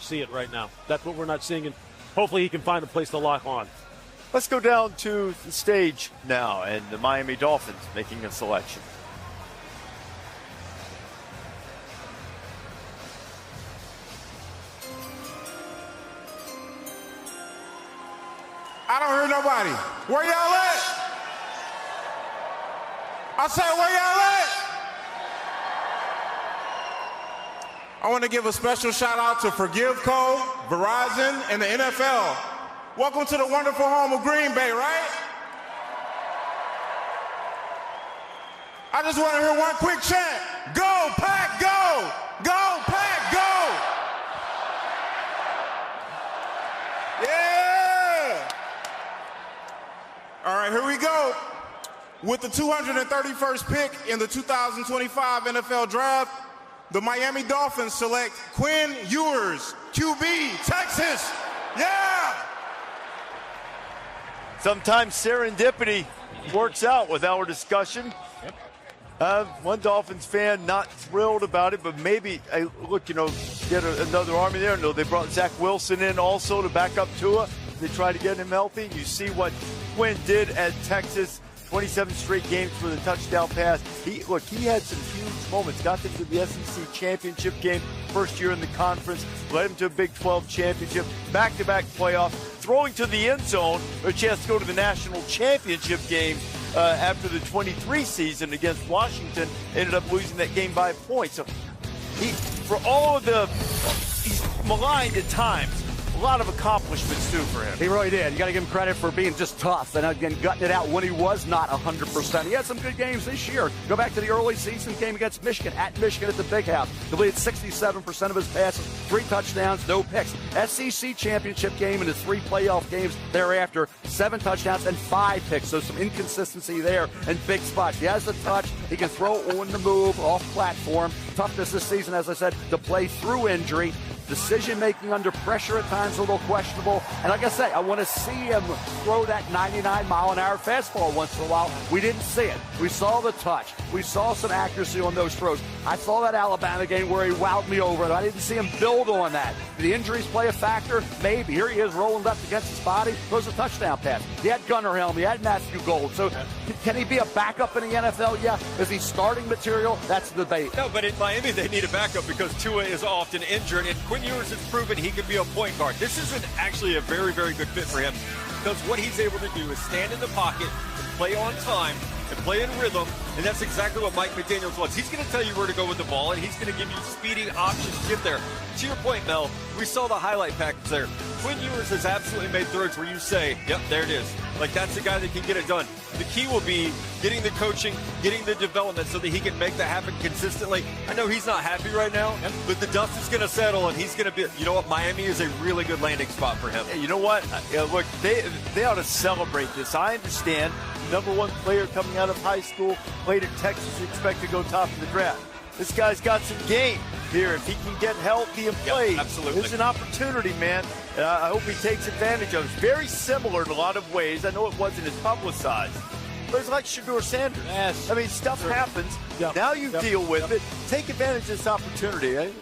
see it right now. That's what we're not seeing, and hopefully he can find a place to lock on. Let's go down to the stage now, and the Miami Dolphins making a selection. I don't hear nobody. Where y'all at? I said, where y'all at? I want to give a special shout out to Forgive Code, Verizon, and the NFL. Welcome to the wonderful home of Green Bay, right? I just want to hear one quick chant. Go, Pack, go! Go, Pack, go! Yeah! All right, here we go. With the 231st pick in the 2025 NFL Draft, the Miami Dolphins select Quinn Ewers, QB, Texas. Yeah! Sometimes serendipity works out with our discussion. One Dolphins fan not thrilled about it, but maybe, look, get another army there. No, they brought Zach Wilson in also to back up Tua. They try to get him healthy. You see what Quinn did at Texas. 27 straight games for the touchdown pass. He had some huge moments. Got them to the SEC championship game, first year in the conference. Led him to a Big 12 championship, back-to-back playoffs, throwing to the end zone, a chance to go to the national championship game after the 23 season against Washington. Ended up losing that game by a point. So he's maligned at times. A lot of accomplishments, too, for him. He really did. You got to give him credit for being just tough and, again, gutting it out when he was not 100%. He had some good games this year. Go back to the early season game against Michigan, at Michigan at the Big House. Completed 67% of his passes, 3 touchdowns, no picks. SEC championship game and his 3 playoff games thereafter, 7 touchdowns and 5 picks. So some inconsistency there and big spots. He has the touch. He can throw on the move, off platform. Toughness this season, as I said, to play through injury. Decision-making under pressure at times a little questionable. And like I say, I want to see him throw that 99-mile-an-hour fastball once in a while. We didn't see it. We saw the touch. We saw some accuracy on those throws. I saw that Alabama game where he wowed me over. I didn't see him build on that. Did the injuries play a factor? Maybe. Here he is rolling up against his body. Throws a touchdown pass. He had Gunnar Helm. He had Matthew Gold. So can he be a backup in the NFL? Yeah. Is he starting material? That's the debate. No, but in Miami they need a backup because Tua is often injured, and Quinn Ewers has proven he can be a point guard. This isn't actually a very, very good fit for him because what he's able to do is stand in the pocket and play on time and play in rhythm, and that's exactly what Mike McDaniels wants. He's going to tell you where to go with the ball, and he's going to give you speedy options to get there. To your point, Mel, we saw the highlight package there. Quinn Ewers has absolutely made throws where you say, yep, there it is. Like, that's the guy that can get it done. The key will be getting the coaching, getting the development so that he can make that happen consistently. I know he's not happy right now, but the dust is going to settle, and he's going to be, you know what, Miami is a really good landing spot for him. Yeah, you know what? Look, they ought to celebrate this. I understand. Number 1 player coming out of high school, played at Texas, expect to go top of the draft. This guy's got some game here. If he can get healthy and play, absolutely. There's an opportunity, man. I hope he takes advantage of it. It's very similar in a lot of ways. I know it wasn't as publicized, but it's like Shedeur Sanders. Yes. I mean, stuff happens. Yep. Now you deal with it. Take advantage of this opportunity.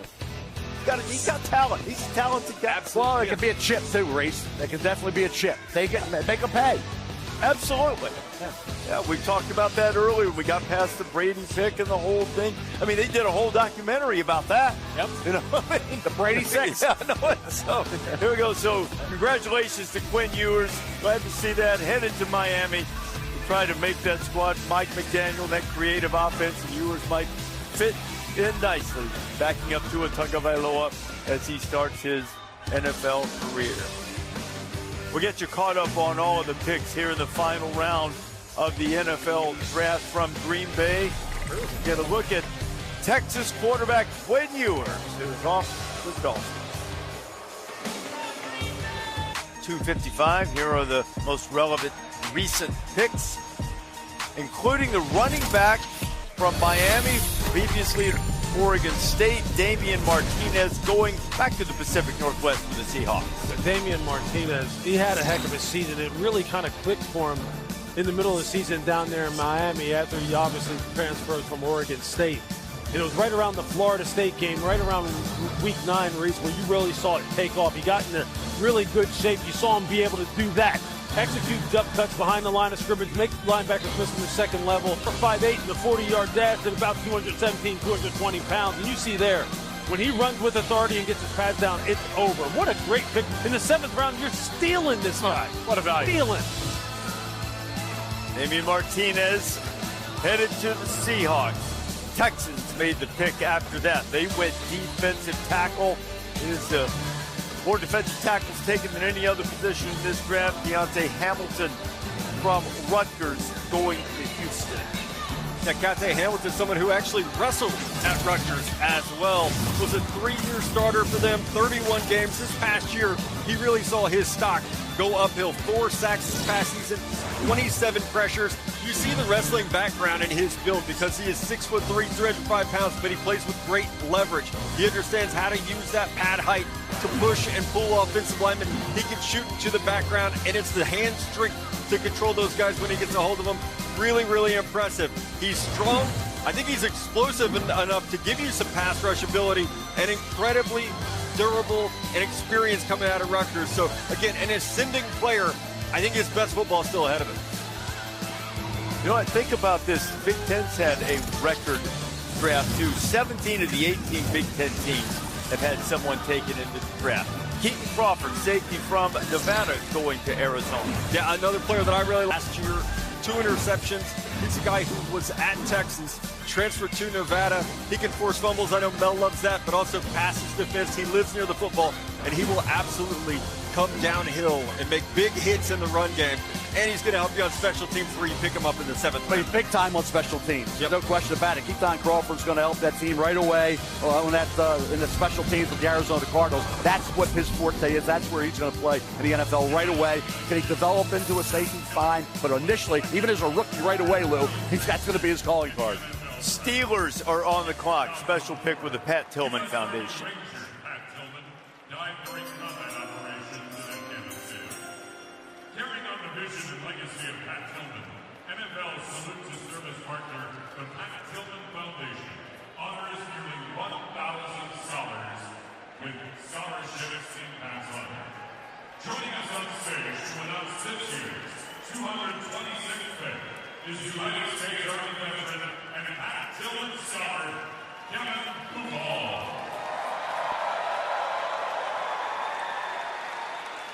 He's got talent. He's a talented guy. Absolutely. Well, it could be a chip, too, Reese. It could definitely be a chip. Take it, make him pay. Absolutely. Yeah, we talked about that earlier. We got past the Brady pick and the whole thing. I mean, they did a whole documentary about that. Yep. The Brady 6. Yeah, so here we go. So congratulations to Quinn Ewers. Glad to see that. Headed to Miami to try to make that squad. Mike McDaniel, that creative offense, and Ewers might fit in nicely, backing up Tua Tagovailoa as he starts his NFL career. We'll get you caught up on all of the picks here in the final round of the NFL draft from Green Bay. Get a look at Texas quarterback Quinn Ewers, who's off the Dolphins. 2:55. Here are the most relevant recent picks, including the running back from Miami, previously at Oregon State, Damian Martinez, going back to the Pacific Northwest for the Seahawks. Damian Martinez, he had a heck of a season. It really kind of clicked for him in the middle of the season down there in Miami after he obviously transferred from Oregon State. It was right around the Florida State game, right around week 9, Reese, where you really saw it take off. He got into really good shape. You saw him be able to do that. Execute jump cuts behind the line of scrimmage, make linebackers miss in the second level. 5'8" in the 40-yard dash at about 217, 220 pounds. And you see there, when he runs with authority and gets his pads down, it's over. What a great pick. In the 7th round, you're stealing this guy. What a value. Stealing. Damian Martinez headed to the Seahawks. Texans made the pick after that. They went defensive tackle. Is more defensive tackles taken than any other position in this draft. Deontay Hamilton from Rutgers going to Houston. Deontay Hamilton, someone who actually wrestled at Rutgers as well, was a 3-year starter for them, 31 games. This past year, he really saw his stock go uphill. 4 sacks this past season, 27 pressures. You see the wrestling background in his build because he is 6'3", 305 pounds, but he plays with great leverage. He understands how to use that pad height to push and pull offensive linemen. He can shoot into the background, and it's the hand strength to control those guys when he gets a hold of them. Really, really impressive. He's strong. I think he's explosive enough to give you some pass rush ability, and incredibly durable and experienced coming out of Rutgers. So, again, an ascending player. I think his best football is still ahead of him. You know what? Think about this. Big Ten's had a record draft, too. 17 of the 18 Big Ten teams have had someone taken into the draft. Keaton Crawford, safety from Nevada, going to Arizona. Yeah, another player that I really liked last year. 2 interceptions. He's a guy who was at Texas, transferred to Nevada. He can force fumbles. I know Mel loves that, but also passes defense. He lives near the football, and he will absolutely come downhill and make big hits in the run game. And he's going to help you on special teams where you pick him up in the 7th But round. he's big time on special teams. Yep. No question about it. Keaton Crawford's going to help that team right away on that in the special teams with the Arizona Cardinals. That's what his forte is. That's where he's going to play in the NFL right away. Can he develop into a safety? Fine. But initially, even as a rookie right away, Lou, that's going to be his calling card. Steelers are on the clock. Special pick with the Pat Tillman Foundation. Carrying on the vision and legacy of Pat Tillman, NFL salutes his service partner, the Pat Tillman Foundation. Honors nearly 1,000 scholars with scholarships in Pat's honor. Joining us on stage to announce this year's 226th pick is United States Army veteran and Pat Tillman scholar, Kevin Boothall.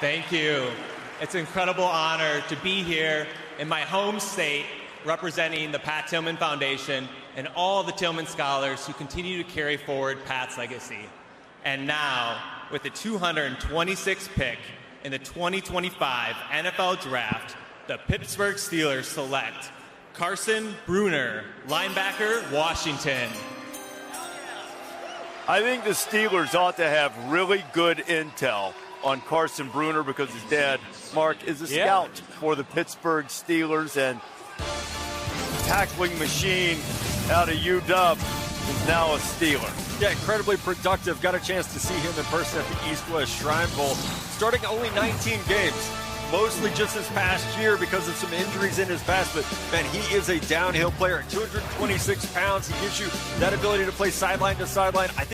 Thank you. It's an incredible honor to be here in my home state representing the Pat Tillman Foundation and all the Tillman scholars who continue to carry forward Pat's legacy. And now, with the 226th pick in the 2025 NFL Draft, the Pittsburgh Steelers select Carson Bruner, linebacker, Washington. I think the Steelers ought to have really good intel on Carson Bruner because his dad, Mark, is a scout for the Pittsburgh Steelers, and tackling machine out of UW is now a Steeler. Yeah, incredibly productive. Got a chance to see him in person at the East-West Shrine Bowl. Starting only 19 games, mostly just this past year because of some injuries in his past. But, man, he is a downhill player. At 226 pounds, he gives you that ability to play sideline to sideline. I think